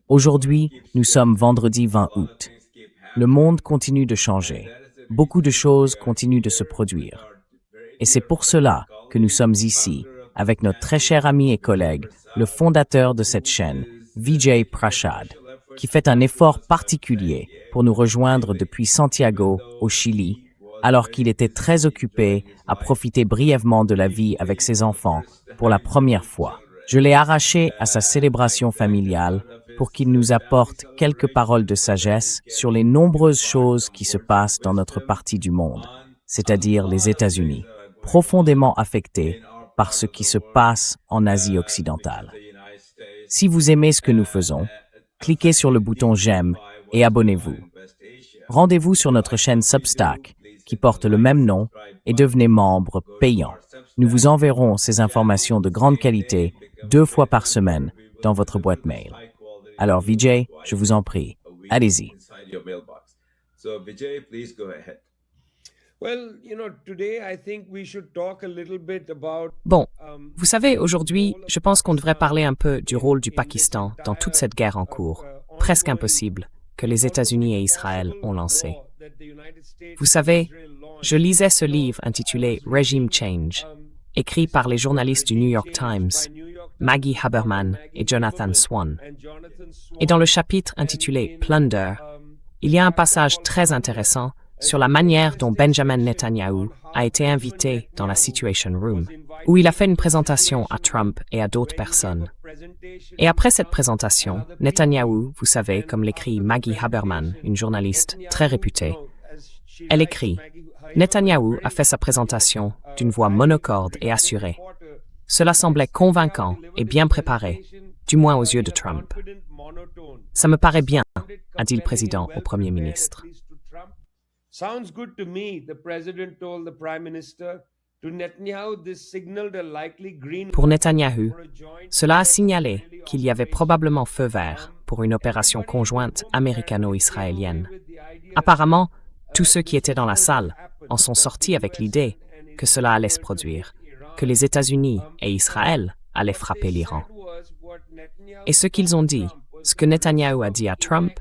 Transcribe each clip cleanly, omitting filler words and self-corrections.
Aujourd'hui, nous sommes vendredi 20 août. Le monde continue de changer. Beaucoup de choses continuent de se produire. Et c'est pour cela que nous sommes ici, avec notre très cher ami et collègue, le fondateur de cette chaîne, Vijay Prashad, qui fait un effort particulier pour nous rejoindre depuis Santiago, au Chili, alors qu'il était très occupé à profiter brièvement de la vie avec ses enfants pour la première fois. Je l'ai arraché à sa célébration familiale pour qu'il nous apporte quelques paroles de sagesse sur les nombreuses choses qui se passent dans notre partie du monde, c'est-à-dire les États-Unis, profondément affectés par ce qui se passe en Asie occidentale. Si vous aimez ce que nous faisons, cliquez sur le bouton j'aime et abonnez-vous. Rendez-vous sur notre chaîne Substack, qui porte le même nom, et devenez membre payant. Nous vous enverrons ces informations de grande qualité 2 fois par semaine dans votre boîte mail. Alors Vijay, je vous en prie, allez-y. Bon, vous savez, aujourd'hui, je pense qu'on devrait parler un peu du rôle du Pakistan dans toute cette guerre en cours, presque impossible, que les États-Unis et Israël ont lancée. Vous savez, je lisais ce livre intitulé Regime Change, écrit par les journalistes du New York Times, Maggie Haberman et Jonathan Swan. Et dans le chapitre intitulé Plunder, il y a un passage très intéressant sur la manière dont Benjamin Netanyahu a été invité dans la Situation Room, où il a fait une présentation à Trump et à d'autres personnes. Et après cette présentation, Netanyahu, vous savez, comme l'écrit Maggie Haberman, une journaliste très réputée, elle écrit « Netanyahu a fait sa présentation d'une voix monocorde et assurée. Cela semblait convaincant et bien préparé, du moins aux yeux de Trump. Ça me paraît bien, a dit le président au Premier ministre. Sounds good to me, the president told the prime minister. To Netanyahu, this signaled a likely green. Pour Netanyahu, cela a signalé qu'il y avait probablement feu vert pour une opération conjointe américano-israélienne. Apparemment, tous ceux qui étaient dans la salle en sont sortis avec l'idée que cela allait se produire, que les États-Unis et Israël allaient frapper l'Iran. Et ce qu'ils ont dit, ce que Netanyahu a dit à Trump,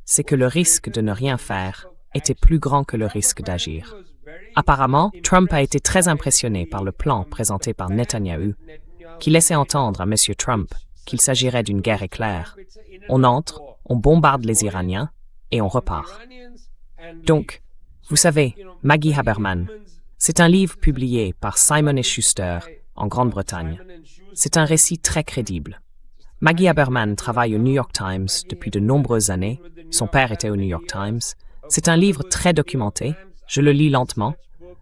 c'est que le risque de ne rien faire était plus grand que le risque d'agir. Apparemment, Trump a été très impressionné par le plan présenté par Netanyahu, qui laissait entendre à M. Trump qu'il s'agirait d'une guerre éclair. On entre, on bombarde les Iraniens et on repart. Donc, vous savez, Maggie Haberman, c'est un livre publié par Simon & Schuster en Grande-Bretagne. C'est un récit très crédible. Maggie Haberman travaille au New York Times depuis de nombreuses années. Son père était au New York Times. C'est un livre très documenté. Je le lis lentement,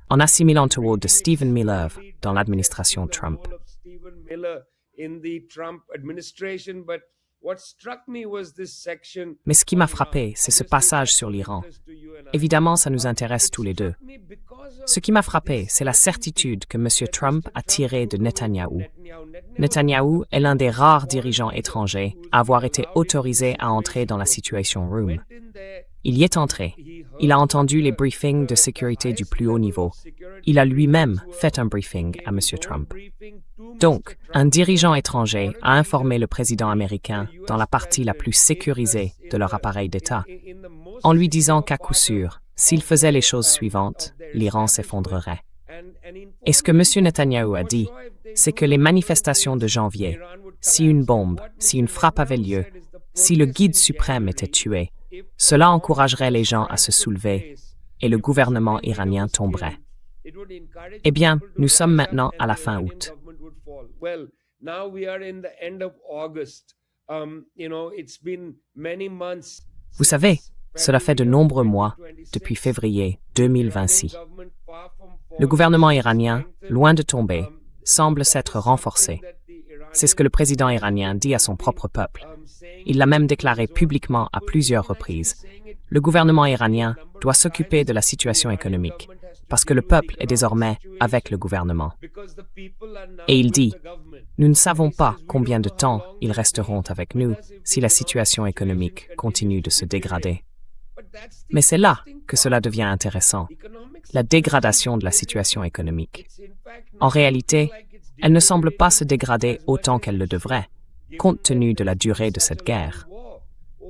en assimilant au rôle de Stephen Miller dans l'administration Trump. Mais ce qui m'a frappé, c'est ce passage sur l'Iran. Évidemment, ça nous intéresse tous les deux. Ce qui m'a frappé, c'est la certitude que M. Trump a tirée de Netanyahou. Netanyahou est l'un des rares dirigeants étrangers à avoir été autorisé à entrer dans la Situation Room. Il y est entré. Il a entendu les briefings de sécurité du plus haut niveau. Il a lui-même fait un briefing à M. Trump. Donc, un dirigeant étranger a informé le président américain dans la partie la plus sécurisée de leur appareil d'État, en lui disant qu'à coup sûr, s'il faisait les choses suivantes, l'Iran s'effondrerait. Et ce que M. Netanyahou a dit, c'est que les manifestations de janvier, si une bombe, si une frappe avait lieu, si le guide suprême était tué, cela encouragerait les gens à se soulever et le gouvernement iranien tomberait. Eh bien, nous sommes maintenant à la fin août. Vous savez, cela fait de nombreux mois, depuis février 2026. Le gouvernement iranien, loin de tomber, semble s'être renforcé. C'est ce que le président iranien dit à son propre peuple. Il l'a même déclaré publiquement à plusieurs reprises. Le gouvernement iranien doit s'occuper de la situation économique, parce que le peuple est désormais avec le gouvernement. Et il dit, nous ne savons pas combien de temps ils resteront avec nous si la situation économique continue de se dégrader. Mais c'est là que cela devient intéressant, la dégradation de la situation économique. En réalité, elle ne semble pas se dégrader autant qu'elle le devrait. compte tenu de la durée de cette guerre?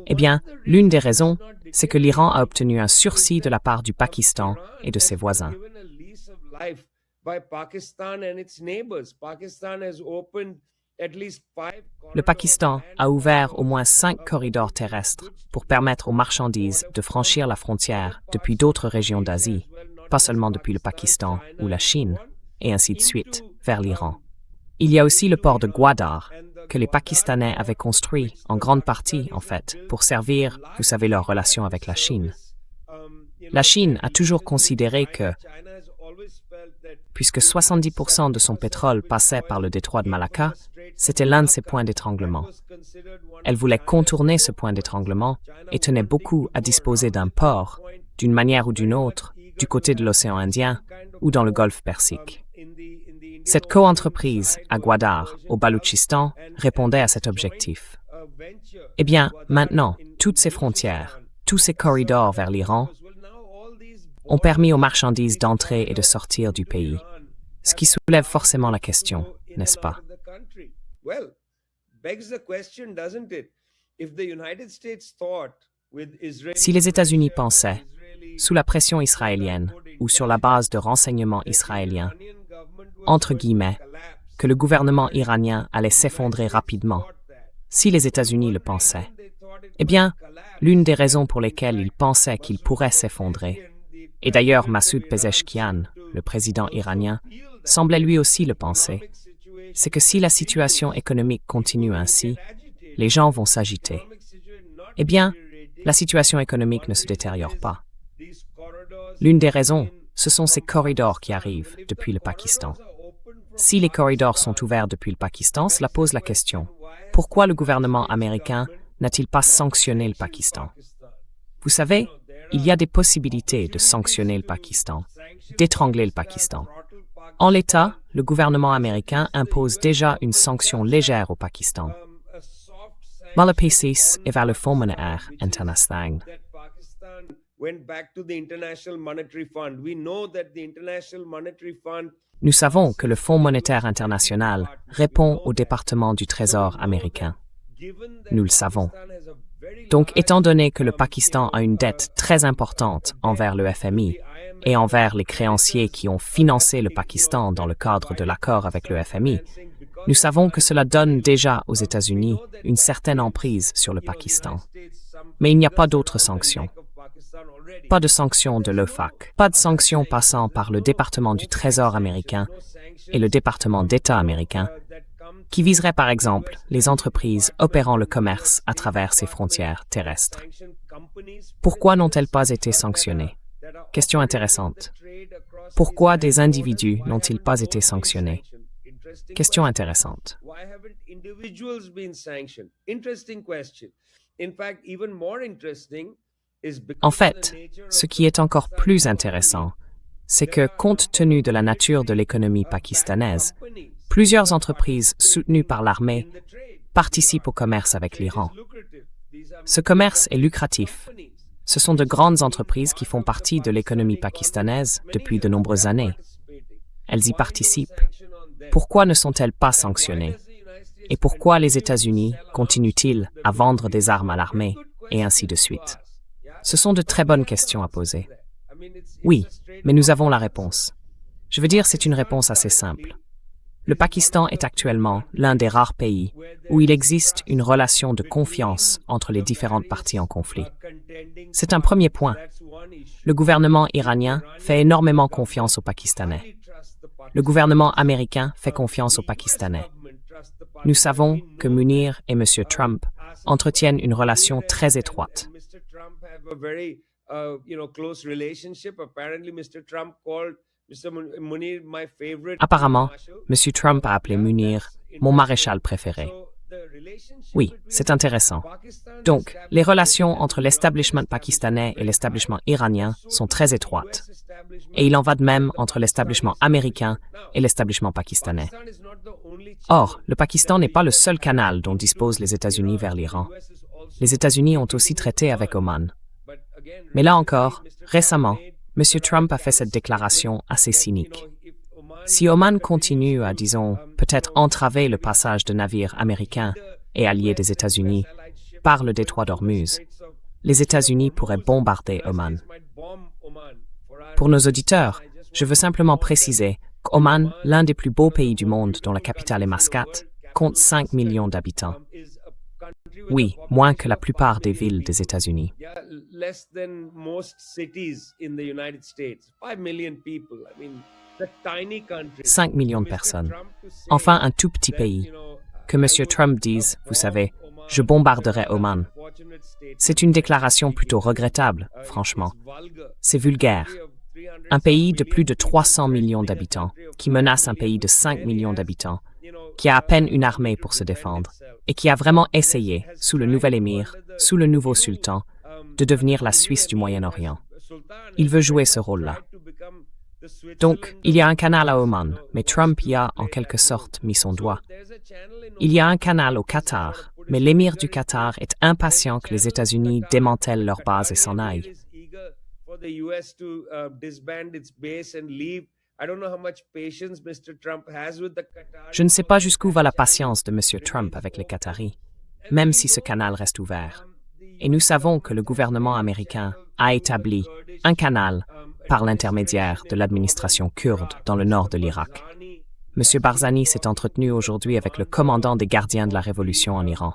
Eh bien, l'une des raisons, c'est que l'Iran a obtenu un sursis de la part du Pakistan et de ses voisins. Le Pakistan a ouvert au moins 5 corridors terrestres pour permettre aux marchandises de franchir la frontière depuis d'autres régions d'Asie, pas seulement depuis le Pakistan ou la Chine, et ainsi de suite, vers l'Iran. Il y a aussi le port de Gwadar, que les Pakistanais avaient construit, en grande partie, en fait, pour servir, vous savez, leur relation avec la Chine. La Chine a toujours considéré que, puisque 70% de son pétrole passait par le détroit de Malacca, c'était l'un de ses points d'étranglement. Elle voulait contourner ce point d'étranglement et tenait beaucoup à disposer d'un port, d'une manière ou d'une autre, du côté de l'océan Indien ou dans le golfe Persique. Cette coentreprise à Gwadar, au Baloutchistan, répondait à cet objectif. Eh bien, maintenant, toutes ces frontières, tous ces corridors vers l'Iran ont permis aux marchandises d'entrer et de sortir du pays, ce qui soulève forcément la question, n'est-ce pas? Si les États-Unis pensaient, sous la pression israélienne ou sur la base de renseignements israéliens, entre guillemets, que le gouvernement iranien allait s'effondrer rapidement, si les États-Unis le pensaient, eh bien, l'une des raisons pour lesquelles ils pensaient qu'il pourrait s'effondrer, et d'ailleurs Massoud Pezeshkian, le président iranien, semblait lui aussi le penser, c'est que si la situation économique continue ainsi, les gens vont s'agiter. Eh bien, la situation économique ne se détériore pas. L'une des raisons, ce sont ces corridors qui arrivent depuis le Pakistan. Si les corridors sont ouverts depuis le Pakistan, cela pose la question, pourquoi le gouvernement américain n'a-t-il pas sanctionné le Pakistan? Vous savez, il y a des possibilités de sanctionner le Pakistan, d'étrangler le Pakistan. En l'état, le gouvernement américain impose déjà une sanction légère au Pakistan. Malapisis est vers le Fonds monétaire international. Nous savons que le Fonds monétaire international répond au département du Trésor américain. Nous le savons. Donc, étant donné que le Pakistan a une dette très importante envers le FMI et envers les créanciers qui ont financé le Pakistan dans le cadre de l'accord avec le FMI, nous savons que cela donne déjà aux États-Unis une certaine emprise sur le Pakistan. Mais il n'y a pas d'autres sanctions. Pas de sanctions de l'OFAC, pas de sanctions passant par le département du Trésor américain et le département d'État américain, qui viseraient par exemple les entreprises opérant le commerce à travers ces frontières terrestres. Pourquoi n'ont-elles pas été sanctionnées? Question intéressante. Pourquoi des individus n'ont-ils pas été sanctionnés? Question intéressante. En fait, ce qui est encore plus intéressant, c'est que, compte tenu de la nature de l'économie pakistanaise, plusieurs entreprises soutenues par l'armée participent au commerce avec l'Iran. Ce commerce est lucratif. Ce sont de grandes entreprises qui font partie de l'économie pakistanaise depuis de nombreuses années. Elles y participent. Pourquoi ne sont-elles pas sanctionnées? Et pourquoi les États-Unis continuent-ils à vendre des armes à l'armée, et ainsi de suite? Ce sont de très bonnes questions à poser. Oui, mais nous avons la réponse. Je veux dire, c'est une réponse assez simple. Le Pakistan est actuellement l'un des rares pays où il existe une relation de confiance entre les différentes parties en conflit. C'est un premier point. Le gouvernement iranien fait énormément confiance aux Pakistanais. Le gouvernement américain fait confiance aux Pakistanais. Nous savons que Munir et M. Trump entretiennent une relation très étroite. Apparemment, M. Trump a appelé Munir mon maréchal préféré. Oui, c'est intéressant. Donc, les relations entre l'establishment pakistanais et l'establishment iranien sont très étroites. Et il en va de même entre l'establishment américain et l'establishment pakistanais. Or, le Pakistan n'est pas le seul canal dont disposent les États-Unis vers l'Iran. Les États-Unis ont aussi traité avec Oman. Mais là encore, récemment, M. Trump a fait cette déclaration assez cynique. Si Oman continue à, disons, peut-être entraver le passage de navires américains et allié des États-Unis, par le détroit d'Ormuz, les États-Unis pourraient bombarder Oman. Pour nos auditeurs, je veux simplement préciser qu'Oman, l'un des plus beaux pays du monde dont la capitale est Mascate, compte 5 millions d'habitants. Oui, moins que la plupart des villes des États-Unis. 5 millions de personnes. Enfin, un tout petit pays. Que M. Trump dise, vous savez, je bombarderai Oman. C'est une déclaration plutôt regrettable, franchement. C'est vulgaire. Un pays de plus de 300 millions d'habitants, qui menace un pays de 5 millions d'habitants, qui a à peine une armée pour se défendre, et qui a vraiment essayé, sous le nouvel émir, sous le nouveau sultan, de devenir la Suisse du Moyen-Orient. Il veut jouer ce rôle-là. Donc, il y a un canal à Oman, mais Trump y a, en quelque sorte, mis son doigt. Il y a un canal au Qatar, mais l'émir du Qatar est impatient que les États-Unis démantèlent leur base et s'en aillent. Je ne sais pas jusqu'où va la patience de M. Trump avec les Qataris, même si ce canal reste ouvert. Et nous savons que le gouvernement américain a établi un canal par l'intermédiaire de l'administration kurde dans le nord de l'Irak. M. Barzani s'est entretenu aujourd'hui avec le commandant des gardiens de la révolution en Iran.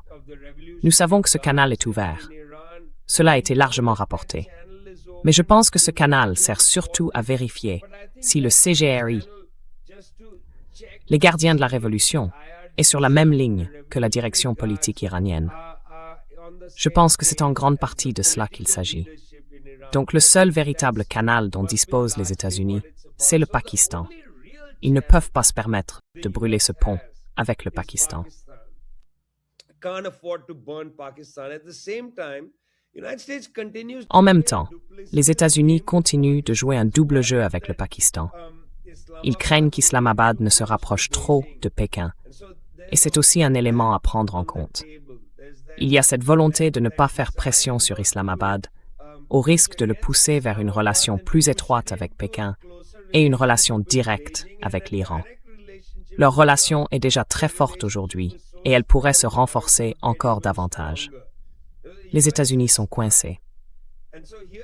Nous savons que ce canal est ouvert. Cela a été largement rapporté. Mais je pense que ce canal sert surtout à vérifier si le CGRI, les gardiens de la révolution, est sur la même ligne que la direction politique iranienne. Je pense que c'est en grande partie de cela qu'il s'agit. Donc le seul véritable canal dont disposent les États-Unis, c'est le Pakistan. Ils ne peuvent pas se permettre de brûler ce pont avec le Pakistan. En même temps, les États-Unis continuent de jouer un double jeu avec le Pakistan. Ils craignent qu'Islamabad ne se rapproche trop de Pékin. Et c'est aussi un élément à prendre en compte. Il y a cette volonté de ne pas faire pression sur Islamabad, au risque de le pousser vers une relation plus étroite avec Pékin et une relation directe avec l'Iran. Leur relation est déjà très forte aujourd'hui et elle pourrait se renforcer encore davantage. Les États-Unis sont coincés.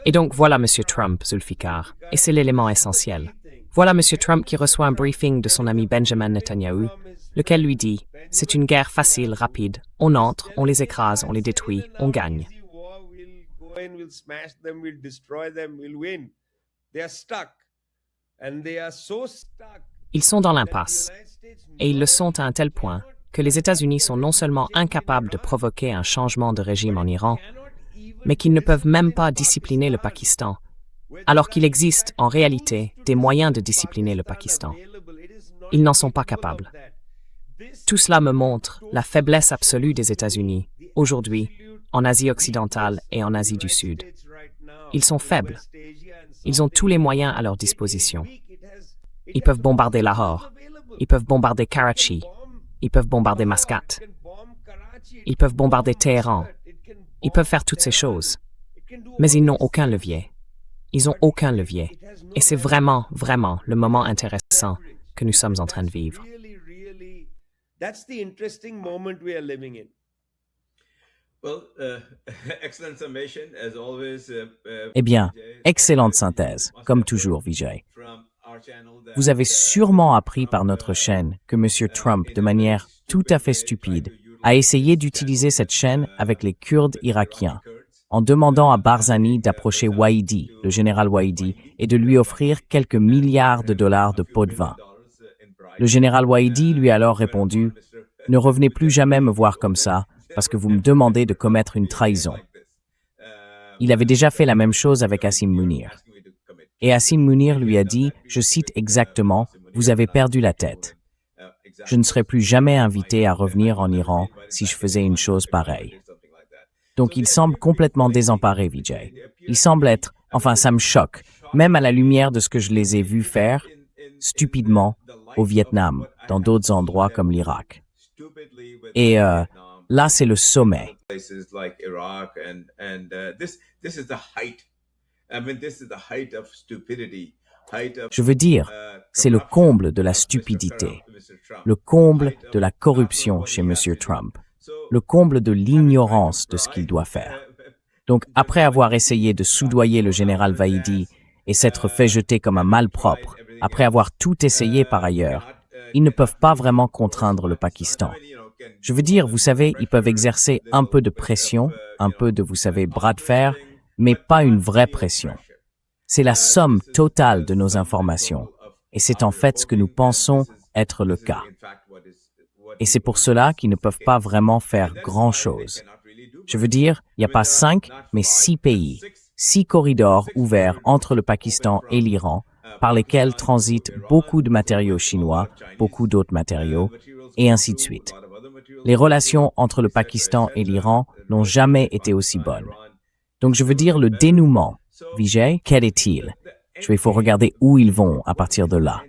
Et donc voilà M. Trump, Zulfikar, et c'est l'élément essentiel. Voilà M. Trump qui reçoit un briefing de son ami Benjamin Netanyahu, lequel lui dit « C'est une guerre facile, rapide. On entre, on les écrase, on les détruit, on gagne. » Ils sont dans l'impasse. Et ils le sont à un tel point que les États-Unis sont non seulement incapables de provoquer un changement de régime en Iran, mais qu'ils ne peuvent même pas discipliner le Pakistan, alors qu'il existe en réalité des moyens de discipliner le Pakistan. Ils n'en sont pas capables. Tout cela me montre la faiblesse absolue des États-Unis, aujourd'hui, en Asie occidentale et en Asie du Sud. Ils sont faibles. Ils ont tous les moyens à leur disposition. Ils peuvent bombarder Lahore. Ils peuvent bombarder Karachi. Ils peuvent bombarder Mascate. Ils peuvent bombarder Téhéran. Ils peuvent faire toutes ces choses. Mais ils n'ont aucun levier. Ils n'ont aucun levier. Et c'est vraiment, vraiment le moment intéressant que nous sommes en train de vivre. That's the interesting moment we are living in. Well, excellent summation, as always. Eh bien, excellente synthèse, comme toujours, Vijay. Vous avez sûrement appris par notre chaîne que M. Trump, de manière tout à fait stupide, a essayé d'utiliser cette chaîne avec les Kurdes irakiens, en demandant à Barzani d'approcher Wahidi, le général Wahidi, et de lui offrir quelques milliards de dollars de pots de vin. Le général Wahidi lui a alors répondu « Ne revenez plus jamais me voir comme ça, parce que vous me demandez de commettre une trahison. » Il avait déjà fait la même chose avec Asim Munir. Et Asim Munir lui a dit, je cite exactement, « Vous avez perdu la tête. Je ne serais plus jamais invité à revenir en Iran si je faisais une chose pareille. » Donc il semble complètement désemparé, Vijay. Il semble être, enfin ça me choque, même à la lumière de ce que je les ai vus faire, stupidement, au Vietnam, dans d'autres endroits comme l'Irak. Et là, c'est le sommet. Je veux dire, c'est le comble de la stupidité, le comble de la corruption chez M. Trump. le comble de l'ignorance de ce qu'il doit faire. Donc, après avoir essayé de soudoyer le général Vahidi et s'être fait jeter comme un malpropre, après avoir tout essayé par ailleurs, ils ne peuvent pas vraiment contraindre le Pakistan. Je veux dire, vous savez, ils peuvent exercer un peu de pression, un peu de, vous savez, bras de fer, mais pas une vraie pression. C'est la somme totale de nos informations, et c'est en fait ce que nous pensons être le cas. Et c'est pour cela qu'ils ne peuvent pas vraiment faire grand-chose. Je veux dire, il n'y a pas 5, mais 6 pays, 6 corridors ouverts entre le Pakistan et l'Iran, par lesquels transitent beaucoup de matériaux chinois, beaucoup d'autres matériaux, et ainsi de suite. Les relations entre le Pakistan et l'Iran n'ont jamais été aussi bonnes. Donc je veux dire, le dénouement, Vijay, quel est-il? Il faut regarder où ils vont à partir de là.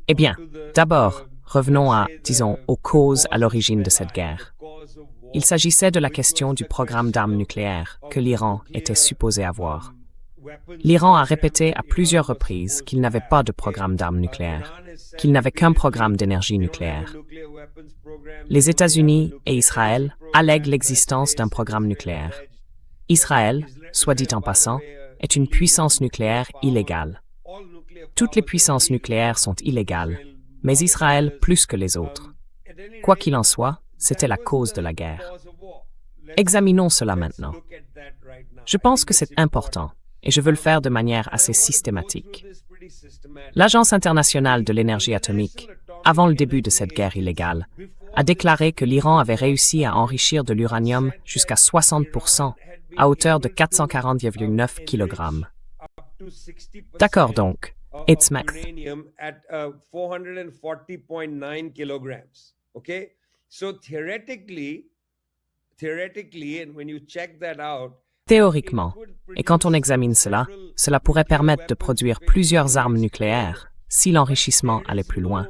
Eh bien, d'abord, revenons à, disons, aux causes à l'origine de cette guerre. Il s'agissait de la question du programme d'armes nucléaires que l'Iran était supposé avoir. L'Iran a répété à plusieurs reprises qu'il n'avait pas de programme d'armes nucléaires, qu'il n'avait qu'un programme d'énergie nucléaire. Les États-Unis et Israël allèguent l'existence d'un programme nucléaire. Israël, soit dit en passant, est une puissance nucléaire illégale. Toutes les puissances nucléaires sont illégales, mais Israël plus que les autres. Quoi qu'il en soit, c'était la cause de la guerre. Examinons cela maintenant. Je pense que c'est important, et je veux le faire de manière assez systématique. L'Agence internationale de l'énergie atomique, avant le début de cette guerre illégale, a déclaré que l'Iran avait réussi à enrichir de l'uranium jusqu'à 60%, à hauteur de 440,9 kg. D'accord donc, it's max. At 440.9 kilograms. Okay, so theoretically, and when you check that out, Théoriquement, et quand on examine cela, cela pourrait permettre de produire plusieurs armes nucléaires si l'enrichissement allait plus loin.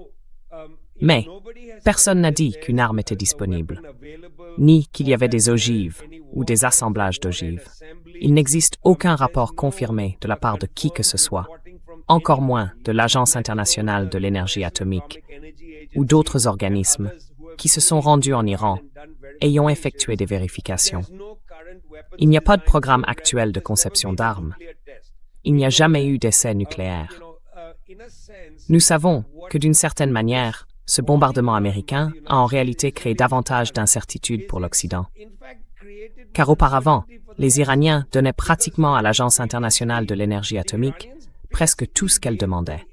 Mais personne n'a dit qu'une arme était disponible, ni qu'il y avait des ogives ou des assemblages d'ogives. Il n'existe aucun rapport confirmé de la part de qui que ce soit, encore moins de l'Agence internationale de l'énergie atomique ou d'autres organismes qui se sont rendus en Iran et y ont effectué des vérifications. Il n'y a pas de programme actuel de conception d'armes. Il n'y a jamais eu d'essai nucléaire. Nous savons que d'une certaine manière, ce bombardement américain a en réalité créé davantage d'incertitudes pour l'Occident. Car auparavant, les Iraniens donnaient pratiquement à l'Agence internationale de l'énergie atomique presque tout ce qu'elle demandait.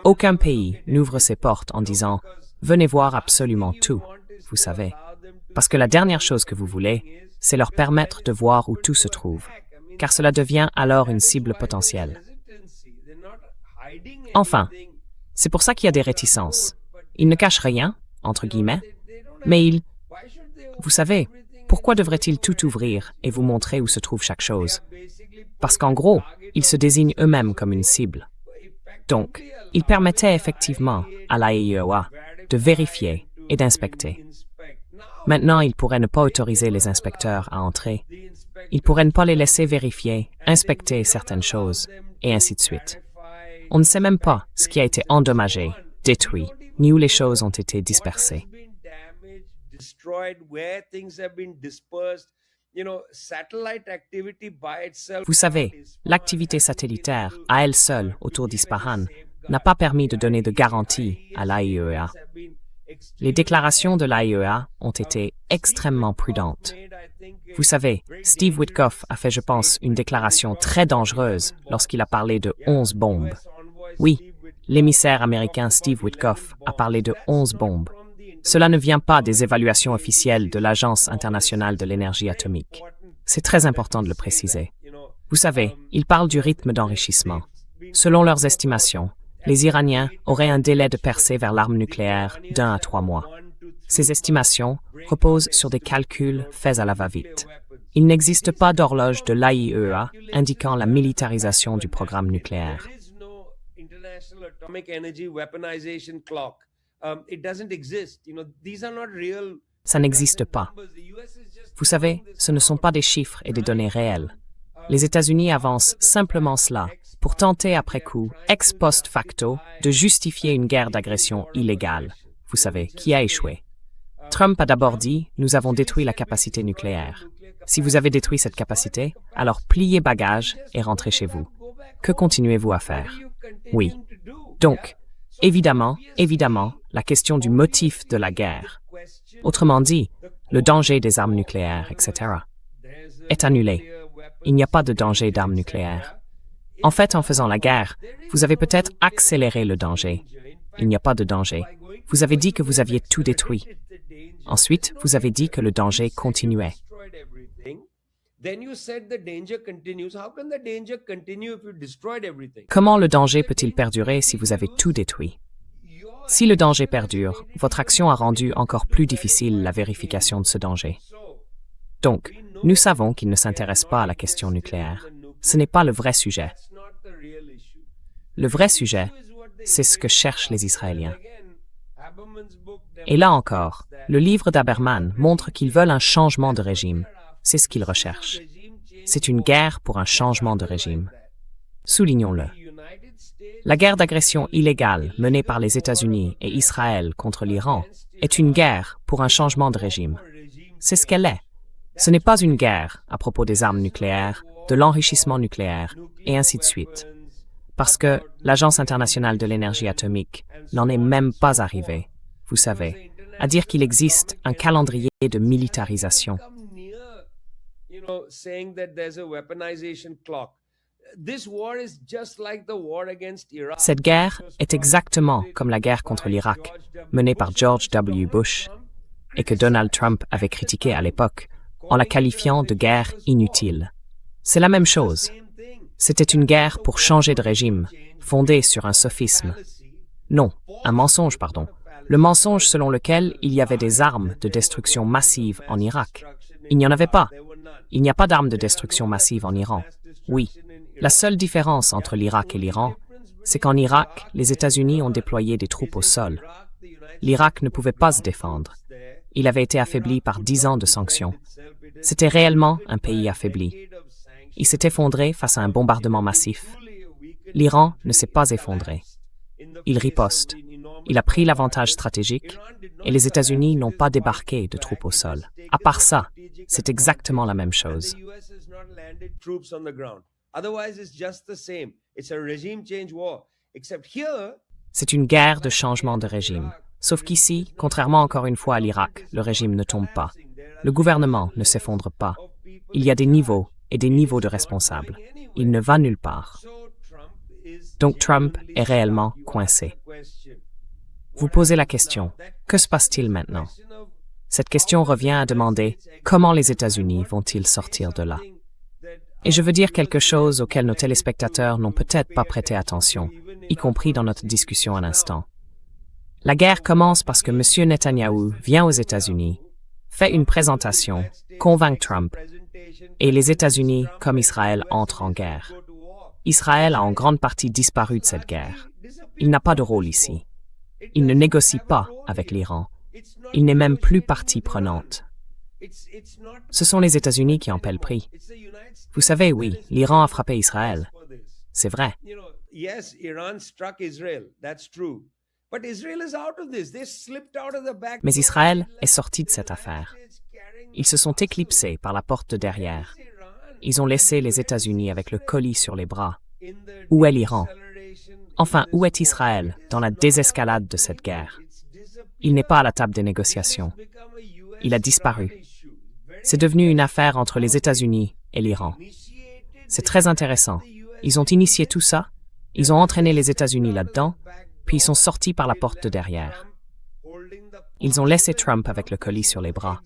Aucun pays n'ouvre ses portes en disant « Venez voir absolument tout », vous savez. Parce que la dernière chose que vous voulez, c'est leur permettre de voir où tout se trouve, car cela devient alors une cible potentielle. Enfin, c'est pour ça qu'il y a des réticences. Ils ne cachent rien, entre guillemets, mais vous savez, pourquoi devraient-ils tout ouvrir et vous montrer où se trouve chaque chose? Parce qu'en gros, ils se désignent eux-mêmes comme une cible. Donc, ils permettaient effectivement à l'AIEA de vérifier et d'inspecter. Maintenant, ils pourraient ne pas autoriser les inspecteurs à entrer. Ils pourraient ne pas les laisser vérifier, inspecter certaines choses, et ainsi de suite. On ne sait même pas ce qui a été endommagé, détruit, ni où les choses ont été dispersées. Vous savez, l'activité satellitaire, à elle seule, autour d'Ispahan, n'a pas permis de donner de garantie à l'AIEA. Les déclarations de l'AIEA ont été extrêmement prudentes. Vous savez, Steve Witkoff a fait, je pense, une déclaration très dangereuse lorsqu'il a parlé de 11 bombes. Oui, l'émissaire américain Steve Witkoff a parlé de 11 bombes. Cela ne vient pas des évaluations officielles de l'Agence internationale de l'énergie atomique. C'est très important de le préciser. Vous savez, ils parlent du rythme d'enrichissement. Selon leurs estimations, les Iraniens auraient un délai de percée vers l'arme nucléaire d'1 à 3 mois. Ces estimations reposent sur des calculs faits à la va-vite. Il n'existe pas d'horloge de l'AIEA indiquant la militarisation du programme nucléaire. It doesn't exist. These are not real Ça n'existe pas. Vous savez, ce ne sont pas des chiffres et des données réelles. Les États-Unis avancent simplement cela pour tenter après coup, ex post facto, de justifier une guerre d'agression illégale. Vous savez, qui a échoué. Trump a d'abord dit « Nous avons détruit la capacité nucléaire ». Si vous avez détruit cette capacité, alors pliez bagages et rentrez chez vous. Que continuez-vous à faire? Oui. Donc, évidemment, la question du motif de la guerre, autrement dit, le danger des armes nucléaires, etc., est annulé. Il n'y a pas de danger d'armes nucléaires. En fait, en faisant la guerre, vous avez peut-être accéléré le danger. Il n'y a pas de danger. Vous avez dit que vous aviez tout détruit. Ensuite, vous avez dit que le danger continuait. Comment le danger peut-il perdurer si vous avez tout détruit? Si le danger perdure, votre action a rendu encore plus difficile la vérification de ce danger. Donc, nous savons qu'il ne s'intéresse pas à la question nucléaire. Ce n'est pas le vrai sujet. Le vrai sujet, c'est ce que cherchent les Israéliens. Et là encore, le livre d'Haberman montre qu'ils veulent un changement de régime. C'est ce qu'ils recherchent. C'est une guerre pour un changement de régime. Soulignons-le. La guerre d'agression illégale menée par les États-Unis et Israël contre l'Iran est une guerre pour un changement de régime. C'est ce qu'elle est. Ce n'est pas une guerre à propos des armes nucléaires, de l'enrichissement nucléaire, et ainsi de suite. Parce que l'Agence internationale de l'énergie atomique n'en est même pas arrivée, vous savez, à dire qu'il existe un calendrier de militarisation. Cette guerre est exactement comme la guerre contre l'Irak, menée par George W. Bush, et que Donald Trump avait critiquée à l'époque, en la qualifiant de guerre inutile. C'est la même chose. C'était une guerre pour changer de régime, fondée sur un sophisme. Non, un mensonge, pardon. Le mensonge selon lequel il y avait des armes de destruction massive en Irak. Il n'y en avait pas. Il n'y a pas d'armes de destruction massive en Iran. Oui. La seule différence entre l'Irak et l'Iran, c'est qu'en Irak, les États-Unis ont déployé des troupes au sol. L'Irak ne pouvait pas se défendre. Il avait été affaibli par 10 ans de sanctions. C'était réellement un pays affaibli. Il s'est effondré face à un bombardement massif. L'Iran ne s'est pas effondré. Il riposte. Il a pris l'avantage stratégique et les États-Unis n'ont pas débarqué de troupes au sol. À part ça, c'est exactement la même chose. C'est une guerre de changement de régime. Sauf qu'ici, contrairement encore une fois à l'Irak, le régime ne tombe pas. Le gouvernement ne s'effondre pas. Il y a des niveaux et des niveaux de responsables. Il ne va nulle part. Donc Trump est réellement coincé. Vous posez la question, que se passe-t-il maintenant? Cette question revient à demander comment les États-Unis vont-ils sortir de là? Et je veux dire quelque chose auquel nos téléspectateurs n'ont peut-être pas prêté attention, y compris dans notre discussion à l'instant. La guerre commence parce que M. Netanyahou vient aux États-Unis, fait une présentation, convainc Trump, et les États-Unis, comme Israël, entrent en guerre. Israël a en grande partie disparu de cette guerre. Il n'a pas de rôle ici. Il ne négocie pas avec l'Iran. Il n'est même plus partie prenante. Ce sont les États-Unis qui en paient le prix. Vous savez, oui, l'Iran a frappé Israël. C'est vrai. Mais Israël est sorti de cette affaire. Ils se sont éclipsés par la porte de derrière. Ils ont laissé les États-Unis avec le colis sur les bras. Où est l'Iran? Enfin, où est Israël dans la désescalade de cette guerre? Il n'est pas à la table des négociations. Il a disparu. C'est devenu une affaire entre les États-Unis et l'Iran. C'est très intéressant. Ils ont initié tout ça, ils ont entraîné les États-Unis là-dedans, puis ils sont sortis par la porte de derrière. Ils ont laissé Trump avec le colis sur les bras.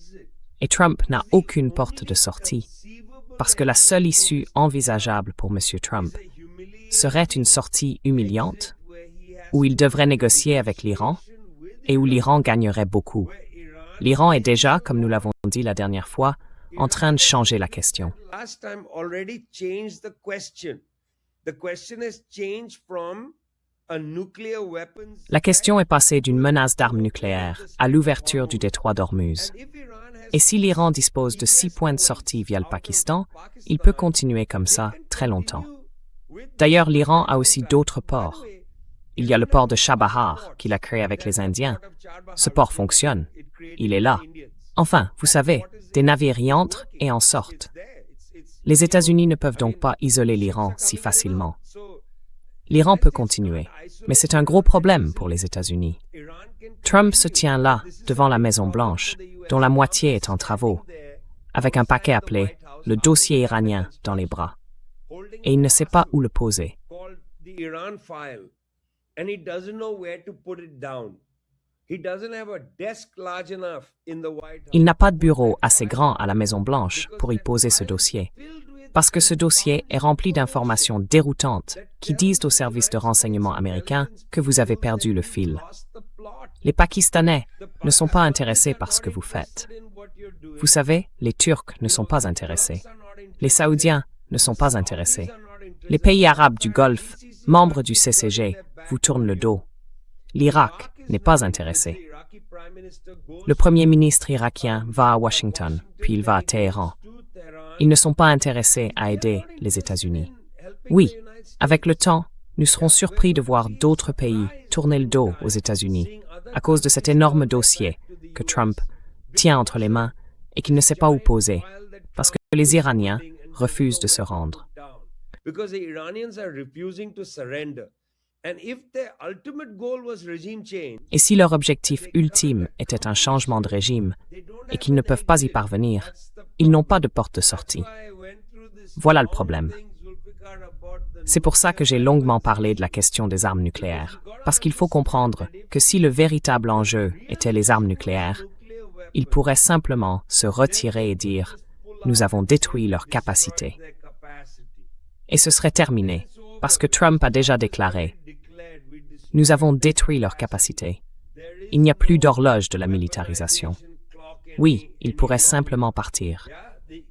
Et Trump n'a aucune porte de sortie, parce que la seule issue envisageable pour M. Trump serait une sortie humiliante, où il devrait négocier avec l'Iran, et où l'Iran gagnerait beaucoup. L'Iran est déjà, comme nous l'avons dit la dernière fois, en train de changer la question. The question has changed from La question est passée d'une menace d'armes nucléaires à l'ouverture du détroit d'Ormuz. Et si l'Iran dispose de 6 points de sortie via le Pakistan, il peut continuer comme ça très longtemps. D'ailleurs, l'Iran a aussi d'autres ports. Il y a le port de Chabahar qu'il a créé avec les Indiens. Ce port fonctionne. Il est là. Enfin, vous savez, des navires y entrent et en sortent. Les États-Unis ne peuvent donc pas isoler l'Iran si facilement. L'Iran peut continuer, mais c'est un gros problème pour les États-Unis. Trump se tient là, devant la Maison-Blanche, dont la moitié est en travaux, avec un paquet appelé « le dossier iranien » dans les bras. Et il ne sait pas où le poser. Il n'a pas de bureau assez grand à la Maison-Blanche pour y poser ce dossier, parce que ce dossier est rempli d'informations déroutantes qui disent aux services de renseignement américains que vous avez perdu le fil. Les Pakistanais ne sont pas intéressés par ce que vous faites. Vous savez, les Turcs ne sont pas intéressés. Les Saoudiens ne sont pas intéressés. Les pays arabes du Golfe, membres du CCG, vous tournent le dos. L'Irak n'est pas intéressé. Le Premier ministre irakien va à Washington, puis il va à Téhéran. Ils ne sont pas intéressés à aider les États-Unis. Oui, avec le temps, nous serons surpris de voir d'autres pays tourner le dos aux États-Unis à cause de cet énorme dossier que Trump tient entre les mains et qu'il ne sait pas où poser, parce que les Iraniens refusent de se rendre. Et si leur objectif ultime était un changement de régime et qu'ils ne peuvent pas y parvenir, ils n'ont pas de porte de sortie. Voilà le problème. C'est pour ça que j'ai longuement parlé de la question des armes nucléaires, parce qu'il faut comprendre que si le véritable enjeu était les armes nucléaires, ils pourraient simplement se retirer et dire « nous avons détruit leur capacité ». Et ce serait terminé, parce que Trump a déjà déclaré « nous avons détruit leur capacité ». Il n'y a plus d'horloge de la militarisation. Oui, ils pourraient simplement partir.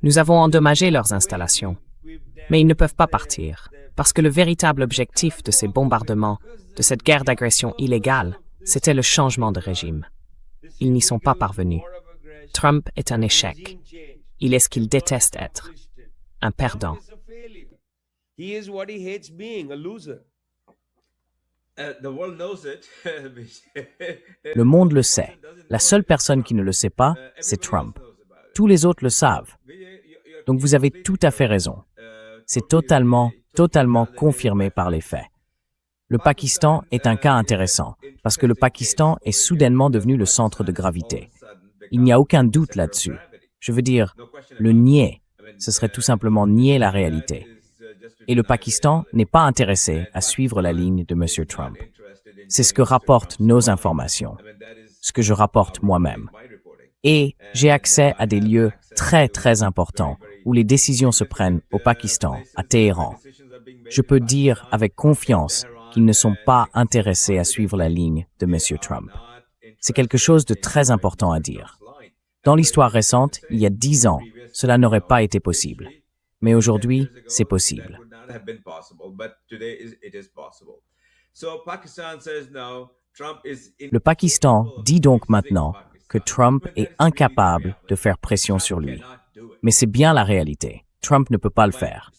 Nous avons endommagé leurs installations, mais ils ne peuvent pas partir, parce que le véritable objectif de ces bombardements, de cette guerre d'agression illégale, c'était le changement de régime. Ils n'y sont pas parvenus. Trump est un échec. Il est ce qu'il déteste être, un perdant. Le monde le sait. La seule personne qui ne le sait pas, c'est Trump. Tous les autres le savent. Donc vous avez tout à fait raison. C'est totalement confirmé par les faits. Le Pakistan est un cas intéressant, parce que le Pakistan est soudainement devenu le centre de gravité. Il n'y a aucun doute là-dessus. Je veux dire, le nier, ce serait tout simplement nier la réalité. Et le Pakistan n'est pas intéressé à suivre la ligne de M. Trump. C'est ce que rapportent nos informations, ce que je rapporte moi-même. Et j'ai accès à des lieux très importants où les décisions se prennent au Pakistan, à Téhéran. Je peux dire avec confiance qu'ils ne sont pas intéressés à suivre la ligne de M. Trump. C'est quelque chose de très important à dire. Dans l'histoire récente, il y a 10 ans, cela n'aurait pas été possible. Mais aujourd'hui, c'est possible. Le Pakistan dit donc maintenant que Trump est incapable de faire pression sur lui. Mais c'est bien la réalité. Trump ne peut pas le faire.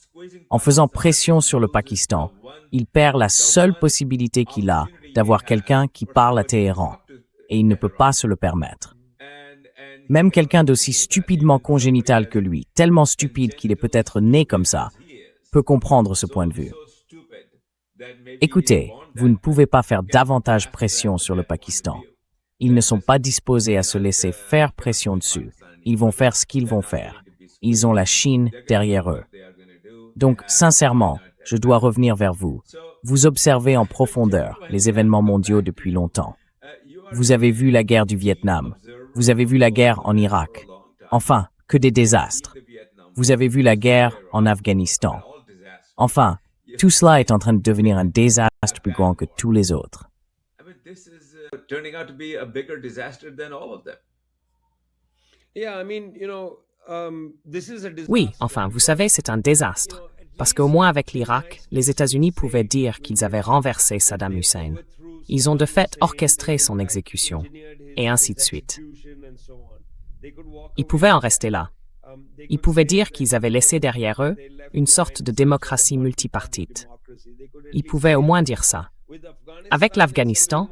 En faisant pression sur le Pakistan, il perd la seule possibilité qu'il a d'avoir quelqu'un qui parle à Téhéran. Et il ne peut pas se le permettre. Même quelqu'un d'aussi stupidement congénital que lui, tellement stupide qu'il est peut-être né comme ça, peut comprendre ce point de vue. Écoutez, vous ne pouvez pas faire davantage pression sur le Pakistan. Ils ne sont pas disposés à se laisser faire pression dessus. Ils vont faire ce qu'ils vont faire. Ils ont la Chine derrière eux. Donc, sincèrement, je dois revenir vers vous. Vous observez en profondeur les événements mondiaux depuis longtemps. Vous avez vu la guerre du Vietnam. Vous avez vu la guerre en Irak. Enfin, que des désastres. Vous avez vu la guerre en Afghanistan. Enfin, tout cela est en train de devenir un désastre plus grand que tous les autres. Oui, enfin, vous savez, c'est un désastre. parce qu'au moins avec l'Irak, les États-Unis pouvaient dire qu'ils avaient renversé Saddam Hussein. Ils ont de fait orchestré son exécution, et ainsi de suite. Ils pouvaient en rester là. Ils pouvaient dire qu'ils avaient laissé derrière eux une sorte de démocratie multipartite. Ils pouvaient au moins dire ça. Avec l'Afghanistan,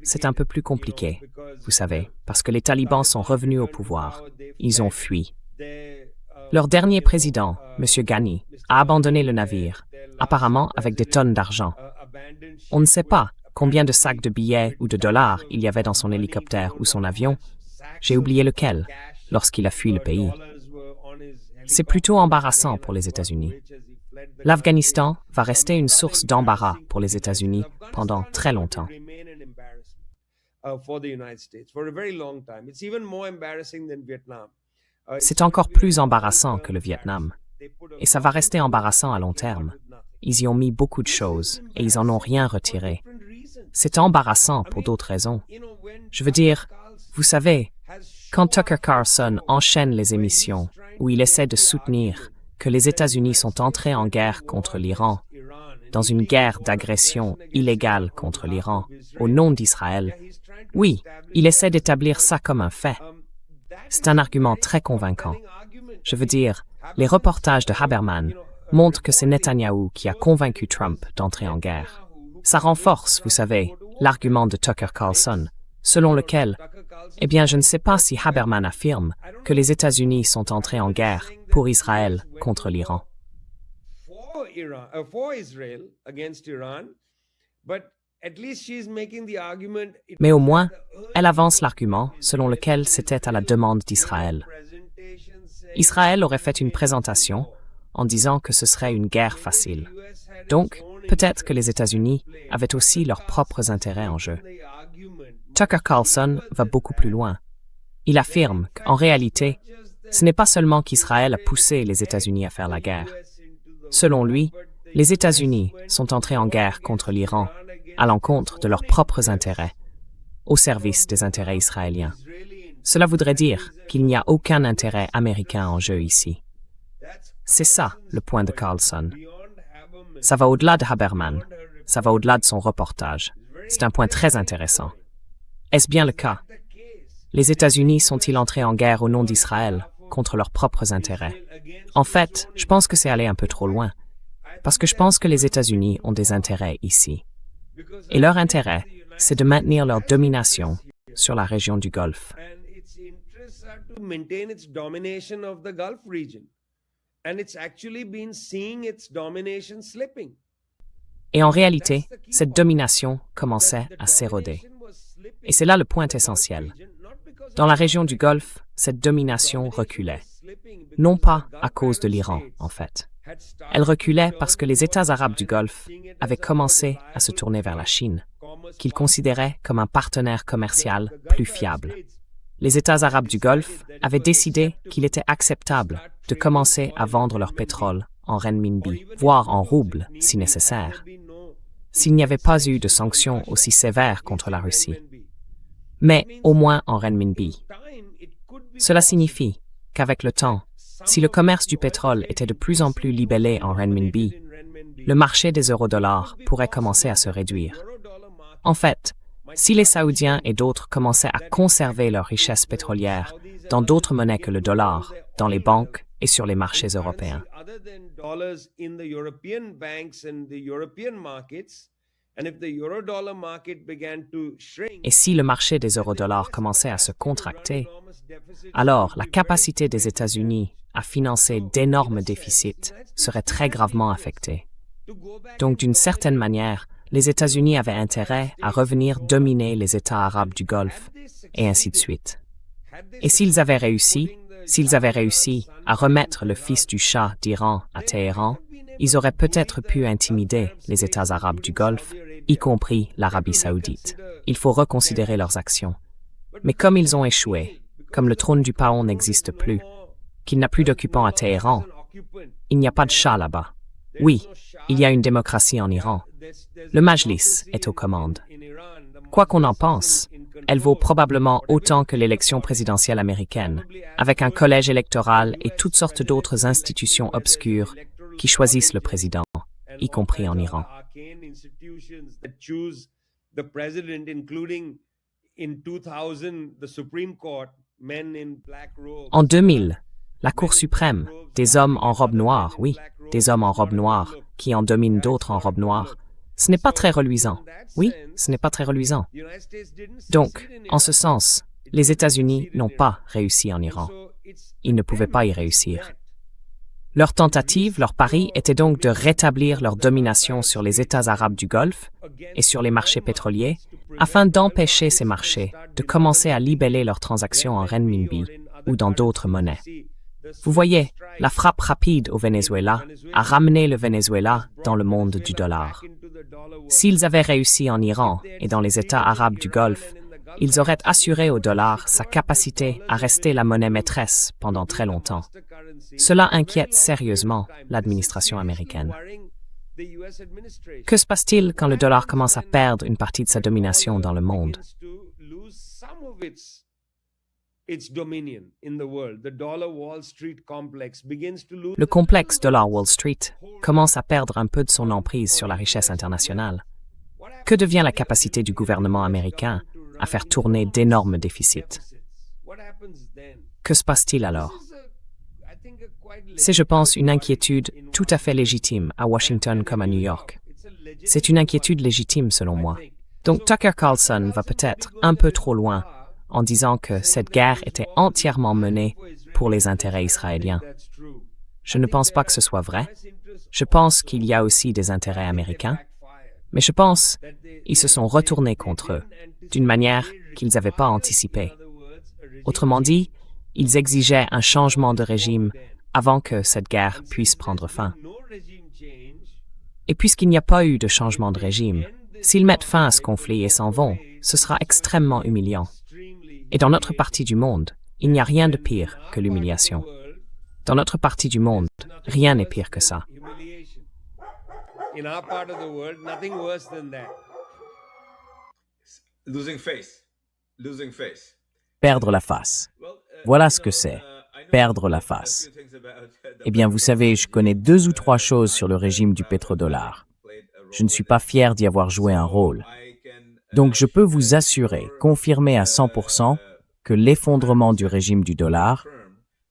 c'est un peu plus compliqué, vous savez, parce que les talibans sont revenus au pouvoir. Ils ont fui. Leur dernier président, M. Ghani, a abandonné le navire, apparemment avec des tonnes d'argent. On ne sait pas combien de sacs de billets ou de dollars il y avait dans son hélicoptère ou son avion. J'ai oublié lequel, lorsqu'il a fui le pays. C'est plutôt embarrassant pour les États-Unis. L'Afghanistan va rester une source d'embarras pour les États-Unis pendant très longtemps. C'est encore plus embarrassant que le Vietnam. Et ça va rester embarrassant à long terme. Ils y ont mis beaucoup de choses et ils en ont rien retiré. C'est embarrassant pour d'autres raisons. Je veux dire, vous savez, quand Tucker Carlson enchaîne les émissions où il essaie de soutenir que les États-Unis sont entrés en guerre contre l'Iran, dans une guerre d'agression illégale contre l'Iran, au nom d'Israël, oui, il essaie d'établir ça comme un fait. C'est un argument très convaincant. Je veux dire, les reportages de Haberman montrent que c'est Netanyahou qui a convaincu Trump d'entrer en guerre. Ça renforce, vous savez, l'argument de Tucker Carlson, selon lequel, eh bien, je ne sais pas si Haberman affirme que les États-Unis sont entrés en guerre pour Israël contre l'Iran. Mais au moins, elle avance l'argument selon lequel c'était à la demande d'Israël. Israël aurait fait une présentation en disant que ce serait une guerre facile. Donc, peut-être que les États-Unis avaient aussi leurs propres intérêts en jeu. Tucker Carlson va beaucoup plus loin. Il affirme qu'en réalité, ce n'est pas seulement qu'Israël a poussé les États-Unis à faire la guerre. Selon lui, les États-Unis sont entrés en guerre contre l'Iran à l'encontre de leurs propres intérêts, au service des intérêts israéliens. Cela voudrait dire qu'il n'y a aucun intérêt américain en jeu ici. C'est ça le point de Carlson. Ça va au-delà de Haberman, ça va au-delà de son reportage. C'est un point très intéressant. Est-ce bien le cas? Les États-Unis sont-ils entrés en guerre au nom d'Israël contre leurs propres intérêts? En fait, je pense que c'est aller un peu trop loin, parce que je pense que les États-Unis ont des intérêts ici. Et leur intérêt, c'est de maintenir leur domination sur la région du Golfe. Et en réalité, cette domination commençait à s'éroder. Et c'est là le point essentiel. Dans la région du Golfe, cette domination reculait. Non pas à cause de l'Iran, en fait. Elle reculait parce que les États arabes du Golfe avaient commencé à se tourner vers la Chine, qu'ils considéraient comme un partenaire commercial plus fiable. Les États arabes du Golfe avaient décidé qu'il était acceptable de commencer à vendre leur pétrole en renminbi, voire en roubles si nécessaire, s'il n'y avait pas eu de sanctions aussi sévères contre la Russie. Mais au moins en renminbi. Cela signifie qu'avec le temps, si le commerce du pétrole était de plus en plus libellé en renminbi, le marché des eurodollars pourrait commencer à se réduire. En fait, si les Saoudiens et d'autres commençaient à conserver leurs richesses pétrolières dans d'autres monnaies que le dollar, dans les banques et sur les marchés européens, et si le marché des eurodollars commençait à se contracter, alors la capacité des États-Unis à financer d'énormes déficits serait très gravement affectée. Donc, d'une certaine manière, les États-Unis avaient intérêt à revenir dominer les États arabes du Golfe, et ainsi de suite. Et s'ils avaient réussi à remettre le fils du Shah d'Iran à Téhéran, ils auraient peut-être pu intimider les États arabes du Golfe, y compris l'Arabie saoudite. Il faut reconsidérer leurs actions. Mais comme ils ont échoué, comme le trône du Paon n'existe plus, qu'il n'a plus d'occupants à Téhéran, il n'y a pas de Shah là-bas. Oui, il y a une démocratie en Iran. Le Majlis est aux commandes. Quoi qu'on en pense, elle vaut probablement autant que l'élection présidentielle américaine, avec un collège électoral et toutes sortes d'autres institutions obscures qui choisissent le président, y compris en Iran. En 2000, la Cour suprême, des hommes en robe noire, oui, des hommes en robe noire, qui en dominent d'autres en robe noire, ce n'est pas très reluisant. Oui, ce n'est pas très reluisant. Donc, en ce sens, les États-Unis n'ont pas réussi en Iran. Ils ne pouvaient pas y réussir. Leur tentative, leur pari, était donc de rétablir leur domination sur les États arabes du Golfe et sur les marchés pétroliers, afin d'empêcher ces marchés de commencer à libeller leurs transactions en renminbi ou dans d'autres monnaies. Vous voyez, la frappe rapide au Venezuela a ramené le Venezuela dans le monde du dollar. S'ils avaient réussi en Iran et dans les États arabes du Golfe, ils auraient assuré au dollar sa capacité à rester la monnaie maîtresse pendant très longtemps. Cela inquiète sérieusement l'administration américaine. Que se passe-t-il quand le dollar commence à perdre une partie de sa domination dans le monde? Le complexe Dollar Wall Street commence à perdre un peu de son emprise sur la richesse internationale. Que devient la capacité du gouvernement américain à faire tourner d'énormes déficits? Que se passe-t-il alors? C'est, je pense, une inquiétude tout à fait légitime à Washington comme à New York. C'est une inquiétude légitime selon moi. Donc Tucker Carlson va peut-être un peu trop loin en disant que cette guerre était entièrement menée pour les intérêts israéliens. Je ne pense pas que ce soit vrai. Je pense qu'il y a aussi des intérêts américains. Mais je pense qu'ils se sont retournés contre eux, d'une manière qu'ils n'avaient pas anticipée. Autrement dit, ils exigeaient un changement de régime avant que cette guerre puisse prendre fin. Et puisqu'il n'y a pas eu de changement de régime, s'ils mettent fin à ce conflit et s'en vont, ce sera extrêmement humiliant. Et dans notre partie du monde, il n'y a rien de pire que l'humiliation. Dans notre partie du monde, rien n'est pire que ça. Perdre la face. Voilà ce que c'est, perdre la face. Eh bien, vous savez, je connais 2 ou 3 choses sur le régime du pétrodollar. Je ne suis pas fier d'y avoir joué un rôle. Donc, je peux vous assurer, confirmer à 100% que l'effondrement du régime du dollar,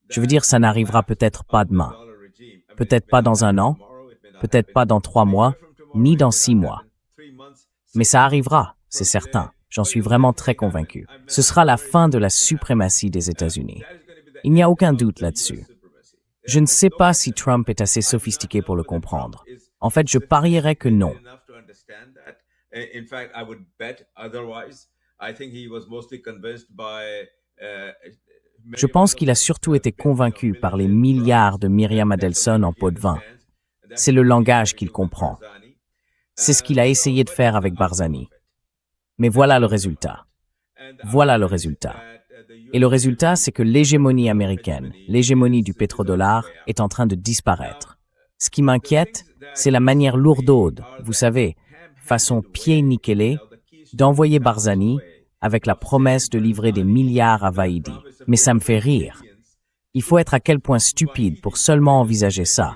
je veux dire, ça n'arrivera peut-être pas demain, peut-être pas dans 1 an, peut-être pas dans 3 mois, ni dans 6 mois. Mais ça arrivera, c'est certain. J'en suis vraiment très convaincu. Ce sera la fin de la suprématie des États-Unis. Il n'y a aucun doute là-dessus. Je ne sais pas si Trump est assez sophistiqué pour le comprendre. En fait, je parierais que non. Je pense qu'il a surtout été convaincu par les milliards de Myriam Adelson en pot de vin. C'est le langage qu'il comprend. C'est ce qu'il a essayé de faire avec Barzani. Mais voilà le résultat. Voilà le résultat. Et le résultat, c'est que l'hégémonie américaine, l'hégémonie du pétrodollar, est en train de disparaître. Ce qui m'inquiète, c'est la manière lourdaude, vous savez, façon pied nickelé, d'envoyer Barzani avec la promesse de livrer des milliards à Vaidi. Mais ça me fait rire. Il faut être à quel point stupide pour seulement envisager ça,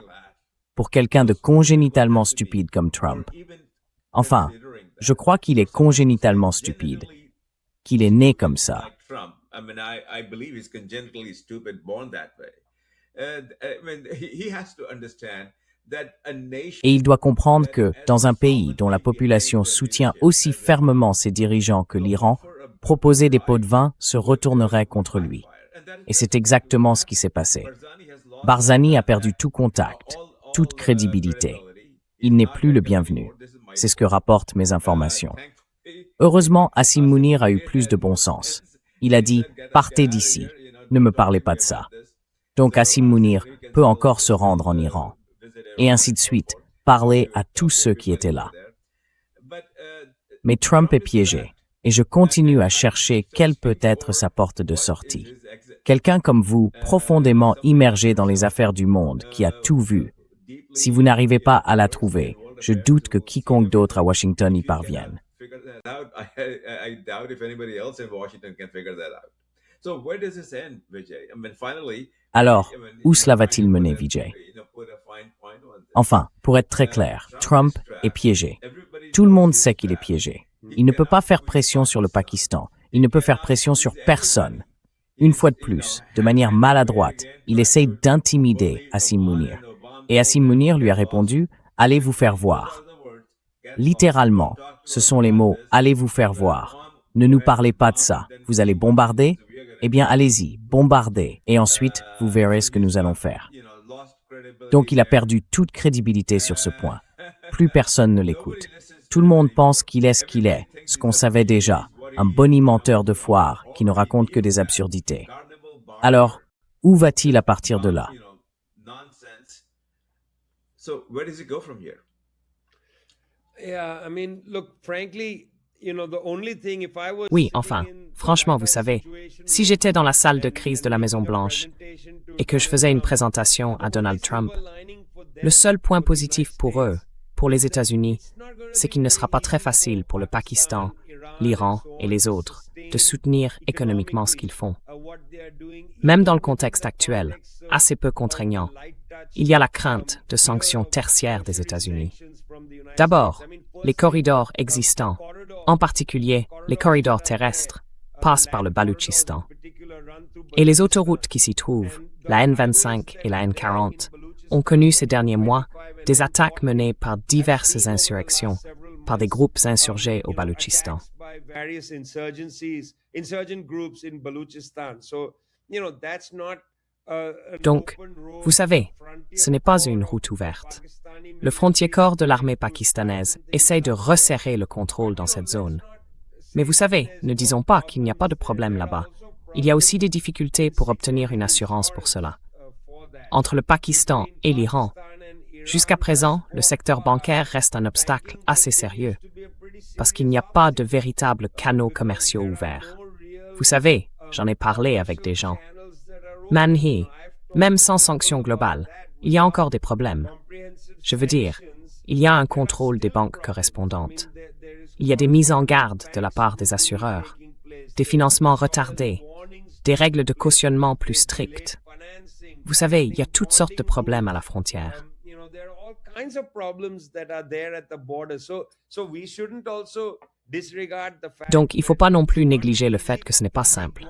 pour quelqu'un de congénitalement stupide comme Trump. Enfin, je crois qu'il est congénitalement stupide, qu'il est né comme ça. Et il doit comprendre que, dans un pays dont la population soutient aussi fermement ses dirigeants que l'Iran, proposer des pots de vin se retournerait contre lui. Et c'est exactement ce qui s'est passé. Barzani a perdu tout contact, toute crédibilité. Il n'est plus le bienvenu. C'est ce que rapportent mes informations. Heureusement, Asim Mounir a eu plus de bon sens. Il a dit « Partez d'ici, ne me parlez pas de ça ». Donc Asim Mounir peut encore se rendre en Iran. Et ainsi de suite, parler à tous ceux qui étaient là. Mais Trump est piégé, et je continue à chercher quelle peut être sa porte de sortie. Quelqu'un comme vous, profondément immergé dans les affaires du monde, qui a tout vu. Si vous n'arrivez pas à la trouver, je doute que quiconque d'autre à Washington y parvienne. Alors, où cela va-t-il mener, Vijay? Enfin, pour être très clair, Trump est piégé. Tout le monde sait qu'il est piégé. Il ne peut pas faire pression sur le Pakistan. Il ne peut faire pression sur personne. Une fois de plus, de manière maladroite, il essaye d'intimider Asim Munir. Et Asim Munir lui a répondu « Allez vous faire voir ». Littéralement, ce sont les mots « Allez vous faire voir ». Ne nous parlez pas de ça. Vous allez bombarder? Eh bien, allez-y, bombardez. Et ensuite, vous verrez ce que nous allons faire. Donc, il a perdu toute crédibilité sur ce point. Plus personne ne l'écoute. Tout le monde pense qu'il est ce qu'on savait déjà. Un bonimenteur de foire qui ne raconte que des absurdités. Alors, où va-t-il à partir de là? So where does it go from here? Yeah, I mean, look, frankly, the only thing if I was Oui, enfin, franchement, vous savez, si j'étais dans la salle de crise de la Maison-Blanche et que je faisais une présentation à Donald Trump, le seul point positif pour eux, pour les États-Unis, c'est qu'il ne sera pas très facile pour le Pakistan, l'Iran et les autres de soutenir économiquement ce qu'ils font. Même dans le contexte actuel, assez peu contraignant, il y a la crainte de sanctions tertiaires des États-Unis. D'abord, les corridors existants, en particulier les corridors terrestres, passent par le Baloutchistan. Et les autoroutes qui s'y trouvent, la N25 et la N40, ont connu ces derniers mois des attaques menées par diverses insurrections, par des groupes insurgés au Baloutchistan. Donc, vous savez, ce n'est pas une route ouverte. Le frontier-corps de l'armée pakistanaise essaye de resserrer le contrôle dans cette zone. Mais vous savez, ne disons pas qu'il n'y a pas de problème là-bas. Il y a aussi des difficultés pour obtenir une assurance pour cela. Entre le Pakistan et l'Iran, jusqu'à présent, le secteur bancaire reste un obstacle assez sérieux, parce qu'il n'y a pas de véritables canaux commerciaux ouverts. Vous savez, j'en ai parlé avec des gens. Manhi, même sans sanction globale, il y a encore des problèmes. Je veux dire, il y a un contrôle des banques correspondantes. Il y a des mises en garde de la part des assureurs, des financements retardés, des règles de cautionnement plus strictes. Vous savez, il y a toutes sortes de problèmes à la frontière. Donc, il ne faut pas non plus négliger le fait que ce n'est pas simple.